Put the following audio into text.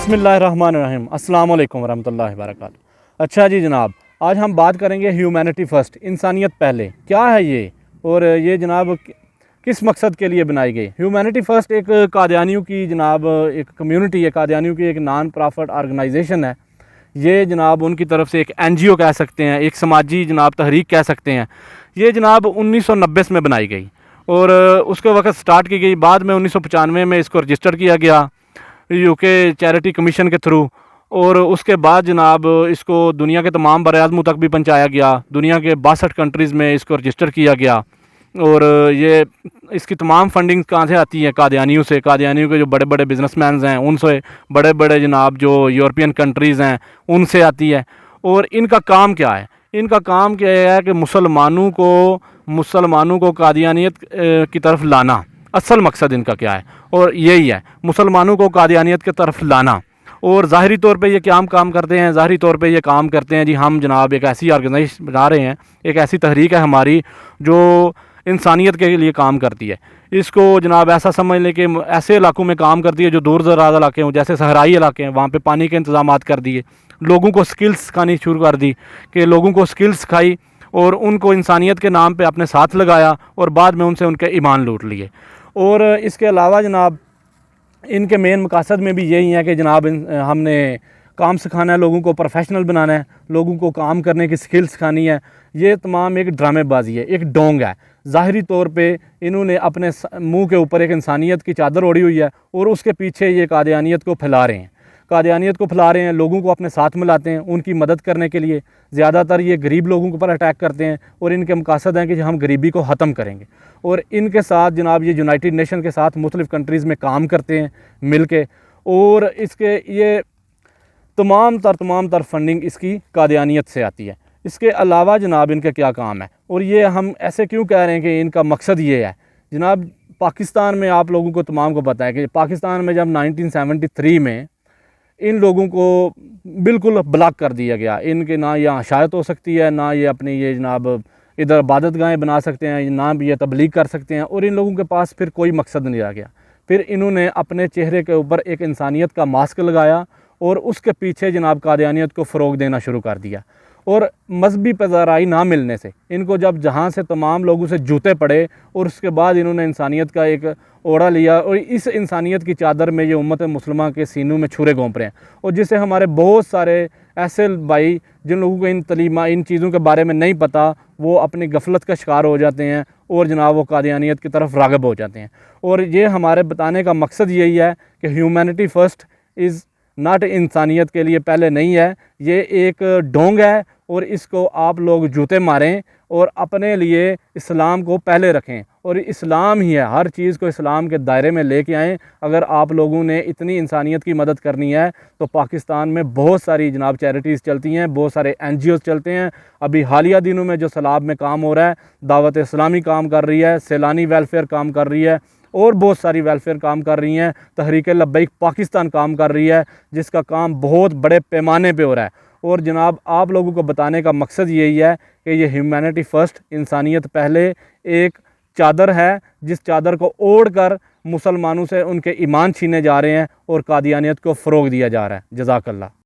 बिस्मिल्लाहिर्रहमानिर्रहीम। अस्सलाम वालेकुम वरहमतुल्लाहि वबरकातुहू। अच्छा जी जनाब, आज हम बात करेंगे ह्यूमैनिटी फ़र्स्ट, इंसानियत पहले। क्या है ये और ये जनाब किस मकसद के लिए बनाई गई? ह्यूमैनिटी फ़र्स्ट एक कादियानियों की जनाब एक कम्युनिटी है, कादियानियों की एक नॉन प्रॉफिट ऑर्गेनाइजेशन है। ये जनाब उनकी तरफ से एक NGO कह सकते हैं, एक समाजी जनाब तहरीक कह सकते हैं। ये जनाब 1990 में बनाई गई और उसके वक्त स्टार्ट की गई। बाद में 1995 में इसको रजिस्टर किया गया UK चैरिटी कमीशन के थ्रू, और उसके बाद जनाब इसको दुनिया के तमाम बराआज़मों तक भी पहुँचाया गया। दुनिया के 62 कंट्रीज़ में इसको रजिस्टर किया गया। और ये इसकी तमाम फंडिंग कहाँ से आती है? कादियानियों से। कादियानियों के जो बड़े बड़े बिजनेसमैन हैं उनसे, बड़े बड़े जनाब जो यूरोपियन कंट्रीज़ हैं उनसे आती है। और इनका काम क्या है? इनका काम क्या है कि मुसलमानों को कादियानियत की तरफ लाना। असल मकसद इनका क्या है? और यही है, मुसलमानों को कादियानियत की तरफ लाना। और ज़ाहरी तौर पे ये क्या काम करते हैं? ज़ाहरी तौर पे ये काम करते हैं जी, हम जनाब एक ऐसी ऑर्गेनाइजेशन बना रहे हैं, एक ऐसी तहरीक है हमारी जो इंसानियत के लिए काम करती है। इसको जनाब ऐसा समझ लें कि ऐसे इलाकों में काम करती है जो दूर दराज इलाके हों, जैसे सहराई इलाके हैं, वहाँ पे पानी के इंतज़ामात कर दिए, लोगों को स्किल्स सिखानी शुरू कर दी, कि लोगों को स्किल्स सिखाई और उनको इंसानियत के नाम पे अपने साथ लगाया और बाद में उनसे उनके ईमान लूट लिए। और इसके अलावा जनाब इनके मेन मकसद में भी यही है कि जनाब हमने काम सिखाना है, लोगों को प्रोफेशनल बनाना है, लोगों को काम करने की स्किल सिखानी है। ये तमाम एक ड्रामेबाजी है, एक ढोंग है। ज़ाहिरी तौर पे इन्होंने अपने मुंह के ऊपर एक इंसानियत की चादर ओढ़ी हुई है और उसके पीछे ये कादियानियत को फैला रहे हैं। कादियानियत को फैला रहे हैं, लोगों को अपने साथ मिलाते हैं उनकी मदद करने के लिए। ज़्यादातर ये गरीब लोगों के ऊपर अटैक करते हैं और इनके मकसद हैं कि हम गरीबी को ख़त्म करेंगे। और इनके साथ जनाब ये यूनाइटेड नेशन के साथ मुख्तलिफ़ कंट्रीज़ में काम करते हैं मिल के। और इसके ये तमाम तर फंडिंग इसकी कादियानियत से आती है। इसके अलावा जनाब इनका क्या काम है और ये हम ऐसे क्यों कह रहे हैं कि इनका मकसद ये है? जनाब पाकिस्तान में आप लोगों को तमाम को पता है कि पाकिस्तान में जब 1973 में इन लोगों को बिल्कुल ब्लॉक कर दिया गया। इनके ना यहाँ शायत हो सकती है, ना ये अपनी ये जनाब इधर इबादत गाहें बना सकते हैं, ना भी ये तबलीग कर सकते हैं। और इन लोगों के पास फिर कोई मकसद नहीं रह गया। फिर इन्होंने अपने चेहरे के ऊपर एक इंसानियत का मास्क लगाया और उसके पीछे जनाब कादियानियत को फ़रोग देना शुरू कर दिया। और मजहबी पज़राई ना मिलने से इनको जब जहाँ से तमाम लोगों से जूते पड़े और उसके बाद इन्होंने इंसानियत का एक ओढ़ा लिया और इस इंसानियत की चादर में ये उम्मत मुस्लिमा के सीनों में छुरे घोंप रहे हैं। और जिससे हमारे बहुत सारे ऐसे भाई जिन लोगों को इन चीज़ों के बारे में नहीं पता, वो अपनी गफलत का शिकार हो जाते हैं और जनाब वो कादियानियत की तरफ राग़िब हो जाते हैं। और ये हमारे बताने का मकसद यही है कि ह्यूमैनिटी फ़र्स्ट इज़ नॉट इंसानियत के लिए पहले नहीं है, ये एक ढोंग है। और इसको आप लोग जूते मारें और अपने लिए इस्लाम को पहले रखें। और इस्लाम ही है, हर चीज़ को इस्लाम के दायरे में लेके आएँ। अगर आप लोगों ने इतनी इंसानियत की मदद करनी है तो पाकिस्तान में बहुत सारी जनाब चैरिटीज़ चलती हैं, बहुत सारे NGOs चलते हैं। अभी हालिया दिनों में जो सैलाब में काम हो रहा है, दावत इस्लामी काम कर रही है, सैलानी वेलफेयर काम कर रही है और बहुत सारी वेलफेयर काम कर रही हैं। तहरीक लब्बैक पाकिस्तान काम कर रही है, जिसका काम बहुत बड़े पैमाने पे हो रहा है। और जनाब आप लोगों को बताने का मकसद यही है कि ये ह्यूमैनिटी फ़र्स्ट, इंसानियत पहले, एक चादर है जिस चादर को ओढ़ कर मुसलमानों से उनके ईमान छीने जा रहे हैं और कादियानियत को फ़रोग दिया जा रहा है। जज़ाकल्लाह।